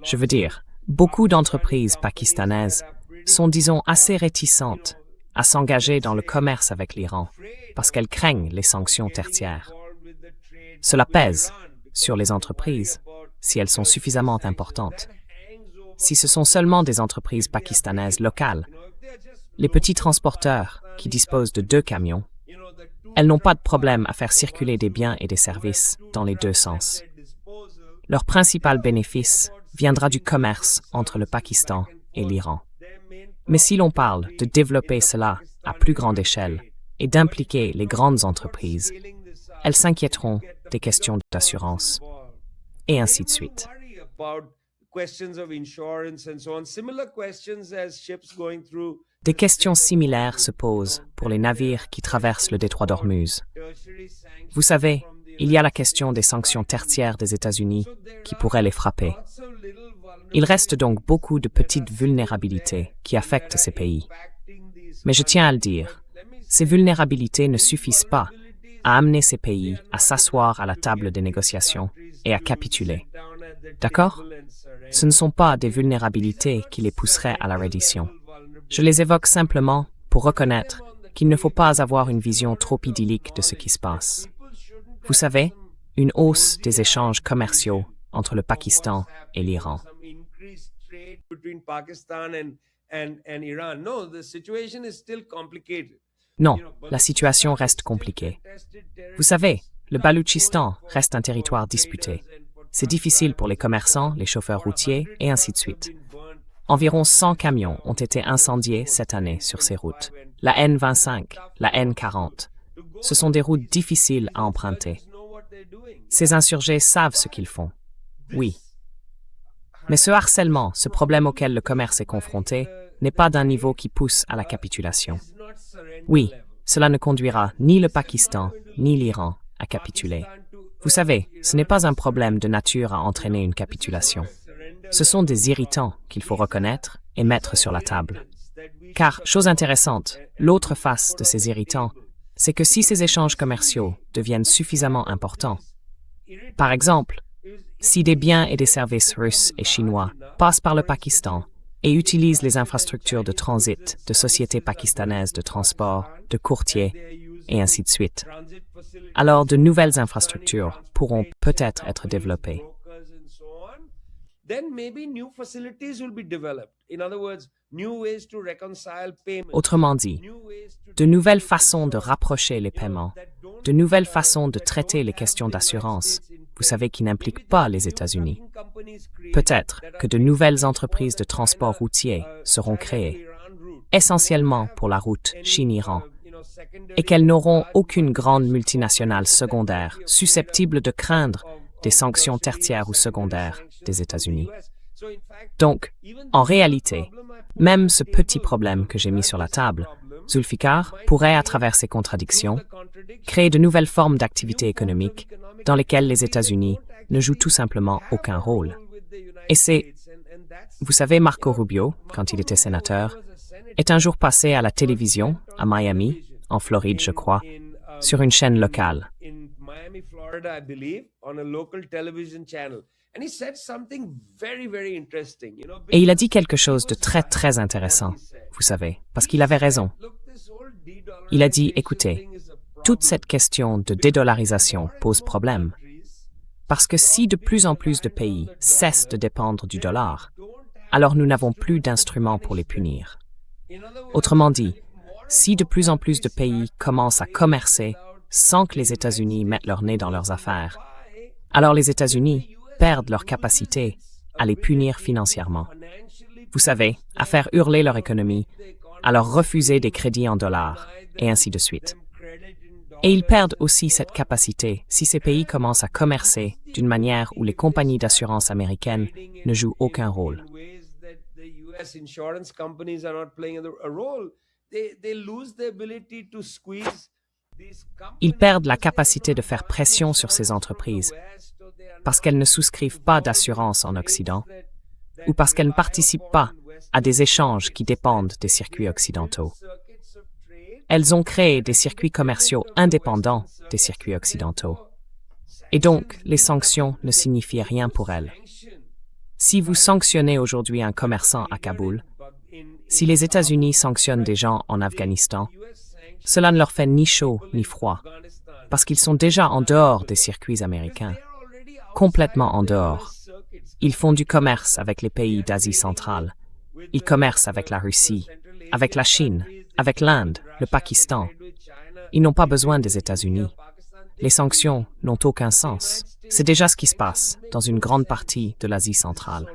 Je veux dire, beaucoup d'entreprises pakistanaises sont, disons, assez réticentes à s'engager dans le commerce avec l'Iran parce qu'elles craignent les sanctions tertiaires. Cela pèse sur les entreprises si elles sont suffisamment importantes. Si ce sont seulement des entreprises pakistanaises locales, les petits transporteurs qui disposent de 2 camions, elles n'ont pas de problème à faire circuler des biens et des services dans les 2 sens. Leur principal bénéfice viendra du commerce entre le Pakistan et l'Iran. Mais si l'on parle de développer cela à plus grande échelle et d'impliquer les grandes entreprises, elles s'inquiéteront des questions d'assurance, et ainsi de suite. Des questions similaires se posent pour les navires qui traversent le détroit d'Ormuz. Vous savez, il y a la question des sanctions tertiaires des États-Unis qui pourraient les frapper. Il reste donc beaucoup de petites vulnérabilités qui affectent ces pays. Mais je tiens à le dire, ces vulnérabilités ne suffisent pas à amener ces pays à s'asseoir à la table des négociations et à capituler. D'accord? Ce ne sont pas des vulnérabilités qui les pousseraient à la reddition. Je les évoque simplement pour reconnaître qu'il ne faut pas avoir une vision trop idyllique de ce qui se passe. Vous savez, une hausse des échanges commerciaux entre le Pakistan et l'Iran. Non, la situation reste compliquée. Vous savez, le Baloutchistan reste un territoire disputé. C'est difficile pour les commerçants, les chauffeurs routiers, et ainsi de suite. Environ 100 camions ont été incendiés cette année sur ces routes. La N25, la N40. Ce sont des routes difficiles à emprunter. Ces insurgés savent ce qu'ils font. Oui. Mais ce harcèlement, ce problème auquel le commerce est confronté, n'est pas d'un niveau qui pousse à la capitulation. Oui, cela ne conduira ni le Pakistan, ni l'Iran à capituler. Vous savez, ce n'est pas un problème de nature à entraîner une capitulation. Ce sont des irritants qu'il faut reconnaître et mettre sur la table. Car, chose intéressante, l'autre face de ces irritants, c'est que si ces échanges commerciaux deviennent suffisamment importants, par exemple, si des biens et des services russes et chinois passent par le Pakistan et utilisent les infrastructures de transit de sociétés pakistanaises de transport, de courtiers, et ainsi de suite, alors de nouvelles infrastructures pourront peut-être être développées. Autrement dit, de nouvelles façons de rapprocher les paiements, de nouvelles façons de traiter les questions d'assurance, vous savez, qui n'impliquent pas les États-Unis. Peut-être que de nouvelles entreprises de transport routier seront créées, essentiellement pour la route Chine-Iran, et qu'elles n'auront aucune grande multinationale secondaire susceptible de craindre des sanctions tertiaires ou secondaires des États-Unis. Donc, en réalité, même ce petit problème que j'ai mis sur la table, Zulfikar pourrait, à travers ces contradictions, créer de nouvelles formes d'activités économiques dans lesquelles les États-Unis ne jouent tout simplement aucun rôle. Et c'est, vous savez, Marco Rubio, quand il était sénateur, est un jour passé à la télévision, à Miami, en Floride, je crois, sur une chaîne locale. Et il a dit quelque chose de très, très intéressant, vous savez, parce qu'il avait raison. Il a dit, écoutez, toute cette question de dédollarisation pose problème. Parce que si de plus en plus de pays cessent de dépendre du dollar, alors nous n'avons plus d'instruments pour les punir. Autrement dit, si de plus en plus de pays commencent à commercer sans que les États-Unis mettent leur nez dans leurs affaires, alors les États-Unis perdent leur capacité à les punir financièrement. Vous savez, à faire hurler leur économie, à leur refuser des crédits en dollars, et ainsi de suite. Et ils perdent aussi cette capacité si ces pays commencent à commercer d'une manière où les compagnies d'assurance américaines ne jouent aucun rôle. Ils perdent la capacité de faire pression sur ces entreprises parce qu'elles ne souscrivent pas d'assurance en Occident ou parce qu'elles ne participent pas à des échanges qui dépendent des circuits occidentaux. Elles ont créé des circuits commerciaux indépendants des circuits occidentaux. Et donc, les sanctions ne signifient rien pour elles. Si vous sanctionnez aujourd'hui un commerçant à Kaboul, si les États-Unis sanctionnent des gens en Afghanistan, cela ne leur fait ni chaud ni froid, parce qu'ils sont déjà en dehors des circuits américains, complètement en dehors. Ils font du commerce avec les pays d'Asie centrale. Ils commercent avec la Russie, avec la Chine, avec l'Inde, le Pakistan. Ils n'ont pas besoin des États-Unis. Les sanctions n'ont aucun sens. C'est déjà ce qui se passe dans une grande partie de l'Asie centrale.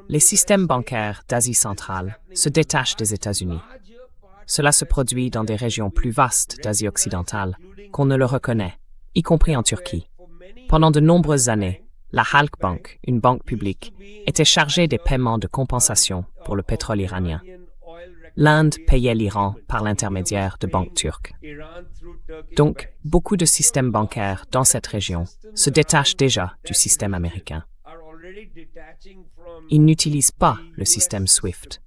Les systèmes bancaires d'Asie centrale se détachent des États-Unis. Cela se produit dans des régions plus vastes d'Asie occidentale qu'on ne le reconnaît, y compris en Turquie. Pendant de nombreuses années, la Halkbank, une banque publique, était chargée des paiements de compensation pour le pétrole iranien. L'Inde payait l'Iran par l'intermédiaire de banques turques. Donc, beaucoup de systèmes bancaires dans cette région se détachent déjà du système américain. Ils n'utilisent pas le système SWIFT.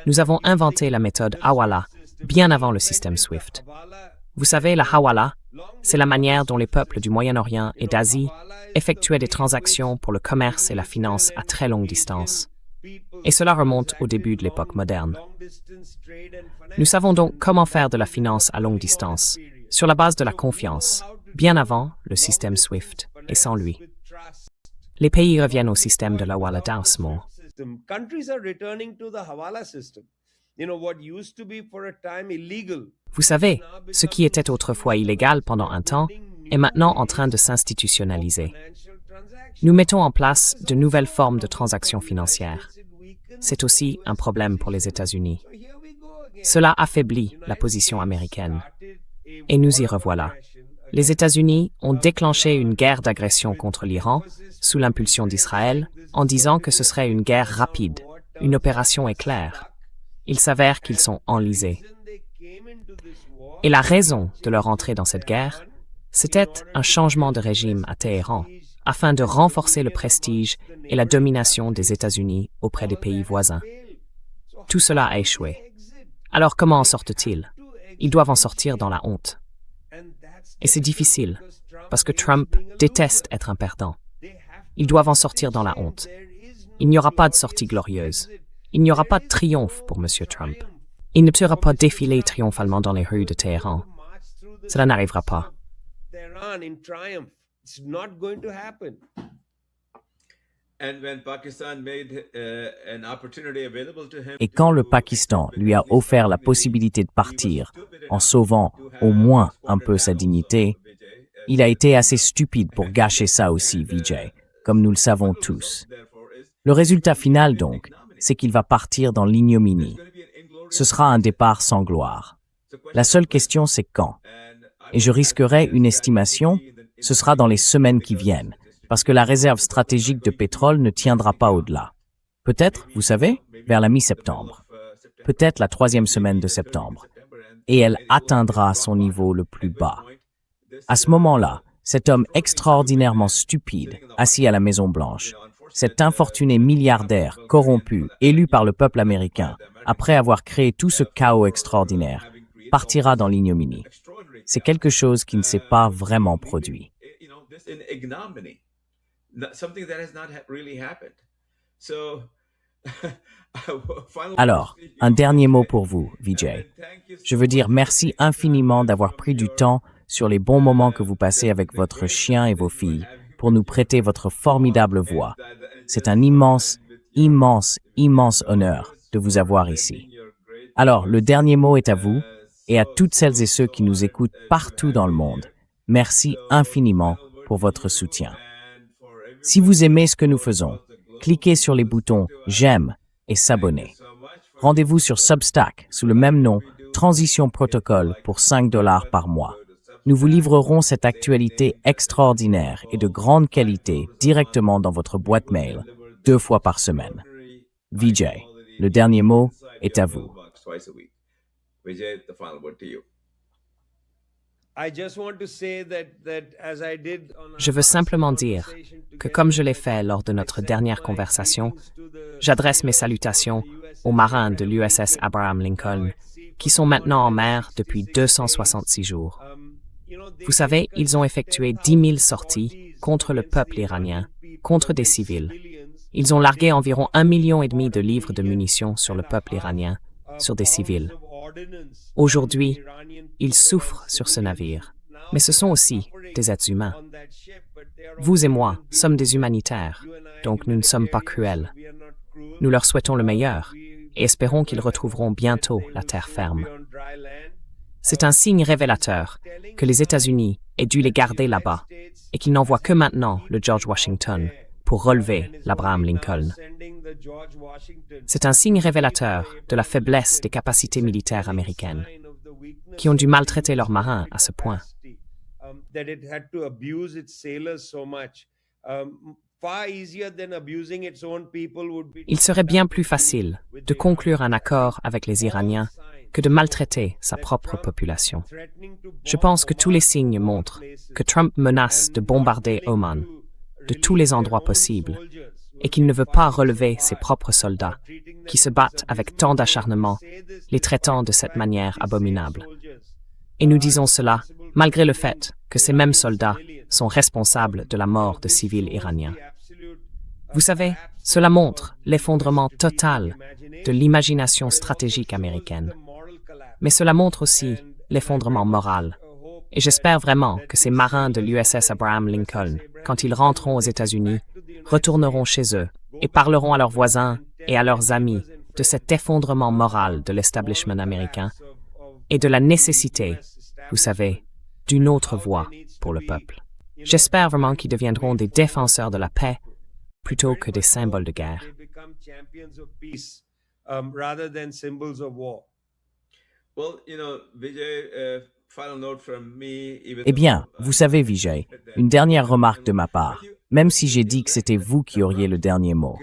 Nous avons inventé la méthode Hawala bien avant le système SWIFT. Vous savez, la Hawala, c'est la manière dont les peuples du Moyen-Orient et d'Asie effectuaient des transactions pour le commerce et la finance à très longue distance. Et cela remonte au début de l'époque moderne. Nous savons donc comment faire de la finance à longue distance, sur la base de la confiance, bien avant le système SWIFT et sans lui. Les pays reviennent au système de la Hawala d'Ousmore. Vous savez, ce qui était autrefois illégal pendant un temps est maintenant en train de s'institutionnaliser. Nous mettons en place de nouvelles formes de transactions financières. C'est aussi un problème pour les États-Unis. Cela affaiblit la position américaine. Et nous y revoilà. Les États-Unis ont déclenché une guerre d'agression contre l'Iran sous l'impulsion d'Israël en disant que ce serait une guerre rapide, une opération éclair. Il s'avère qu'ils sont enlisés. Et la raison de leur entrée dans cette guerre, c'était un changement de régime à Téhéran, afin de renforcer le prestige et la domination des États-Unis auprès des pays voisins. Tout cela a échoué. Alors comment en sortent-ils? Ils doivent en sortir dans la honte. Et c'est difficile, parce que Trump déteste être un perdant. Ils doivent en sortir dans la honte. Il n'y aura pas de sortie glorieuse. Il n'y aura pas de triomphe pour M. Trump. Il ne pourra pas défiler triomphalement dans les rues de Téhéran. Cela n'arrivera pas. Et quand le Pakistan lui a offert la possibilité de partir en sauvant au moins un peu sa dignité, il a été assez stupide pour gâcher ça aussi, Vijay, comme nous le savons tous. Le résultat final, donc, c'est qu'il va partir dans l'ignominie. Ce sera un départ sans gloire. La seule question, c'est quand. Et je risquerais une estimation, ce sera dans les semaines qui viennent, parce que la réserve stratégique de pétrole ne tiendra pas au-delà. Peut-être, vous savez, vers la mi-septembre. Peut-être la 3e semaine de septembre. Et elle atteindra son niveau le plus bas. À ce moment-là, cet homme extraordinairement stupide, assis à la Maison-Blanche, cet infortuné milliardaire corrompu, élu par le peuple américain, après avoir créé tout ce chaos extraordinaire, partira dans l'ignominie. C'est quelque chose qui ne s'est pas vraiment produit. Alors, un dernier mot pour vous, Vijay. Je veux dire merci infiniment d'avoir pris du temps sur les bons moments que vous passez avec votre chien et vos filles pour nous prêter votre formidable voix. C'est un immense, immense, immense honneur de vous avoir ici. Alors, le dernier mot est à vous et à toutes celles et ceux qui nous écoutent partout dans le monde. Merci infiniment pour votre soutien. Si vous aimez ce que nous faisons, cliquez sur les boutons « J'aime » et « S'abonner ». Rendez-vous sur Substack sous le même nom, Transition Protocol, pour $5 par mois. Nous vous livrerons cette actualité extraordinaire et de grande qualité directement dans votre boîte mail, 2 fois par semaine. Vijay, le dernier mot est à vous. Je veux simplement dire que comme je l'ai fait lors de notre dernière conversation, j'adresse mes salutations aux marins de l'USS Abraham Lincoln, qui sont maintenant en mer depuis 266 jours. Vous savez, ils ont effectué 10 000 sorties contre le peuple iranien, contre des civils. Ils ont largué environ 1,5 million de livres de munitions sur le peuple iranien, sur des civils. Aujourd'hui, ils souffrent sur ce navire, mais ce sont aussi des êtres humains. Vous et moi sommes des humanitaires, donc nous ne sommes pas cruels. Nous leur souhaitons le meilleur et espérons qu'ils retrouveront bientôt la terre ferme. C'est un signe révélateur que les États-Unis aient dû les garder là-bas et qu'ils n'envoient que maintenant le George Washington pour relever l'Abraham Lincoln. C'est un signe révélateur de la faiblesse des capacités militaires américaines, qui ont dû maltraiter leurs marins à ce point. Il serait bien plus facile de conclure un accord avec les Iraniens que de maltraiter sa propre population. Je pense que tous les signes montrent que Trump menace de bombarder Oman de tous les endroits possibles et qu'il ne veut pas relever ses propres soldats qui se battent avec tant d'acharnement, les traitant de cette manière abominable. Et nous disons cela malgré le fait que ces mêmes soldats sont responsables de la mort de civils iraniens. Vous savez, cela montre l'effondrement total de l'imagination stratégique américaine. Mais cela montre aussi l'effondrement moral. Et j'espère vraiment que ces marins de l'USS Abraham Lincoln, quand ils rentreront aux États-Unis, retourneront chez eux et parleront à leurs voisins et à leurs amis de cet effondrement moral de l'establishment américain et de la nécessité, vous savez, d'une autre voie pour le peuple. J'espère vraiment qu'ils deviendront des défenseurs de la paix plutôt que des symboles de guerre. Eh bien, vous savez, Vijay, une dernière remarque de ma part, même si j'ai dit que c'était vous qui auriez le dernier mot.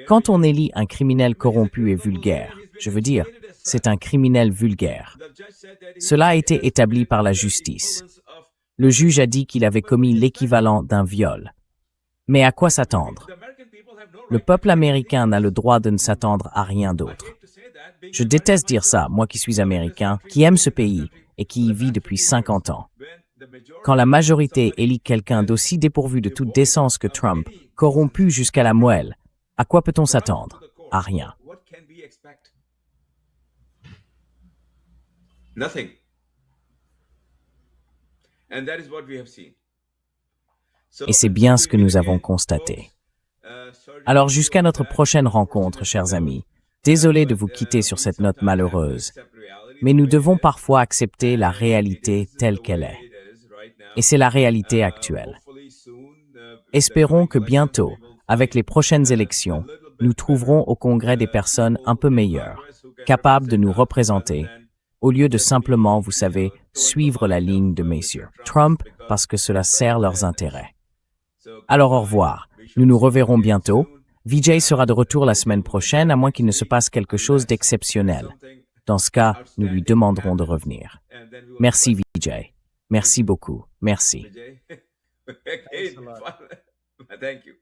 Quand on élit un criminel corrompu et vulgaire, je veux dire, c'est un criminel vulgaire. Cela a été établi par la justice. Le juge a dit qu'il avait commis l'équivalent d'un viol. Mais à quoi s'attendre? Le peuple américain n'a le droit de ne s'attendre à rien d'autre. Je déteste dire ça, moi qui suis américain, qui aime ce pays et qui y vit depuis 50 ans. Quand la majorité élit quelqu'un d'aussi dépourvu de toute décence que Trump, corrompu jusqu'à la moelle, à quoi peut-on s'attendre? À rien. Nothing. And that is what we have seen. Et c'est bien ce que nous avons constaté. Alors jusqu'à notre prochaine rencontre, chers amis, désolé de vous quitter sur cette note malheureuse, mais nous devons parfois accepter la réalité telle qu'elle est. Et c'est la réalité actuelle. Espérons que bientôt, avec les prochaines élections, nous trouverons au Congrès des personnes un peu meilleures, capables de nous représenter, au lieu de simplement, vous savez, suivre la ligne de messieurs Trump parce que cela sert leurs intérêts. Alors au revoir, nous nous reverrons bientôt. Vijay sera de retour la semaine prochaine à moins qu'il ne se passe quelque chose d'exceptionnel. Dans ce cas, nous lui demanderons de revenir. Merci Vijay. Merci beaucoup. Merci. Thank you.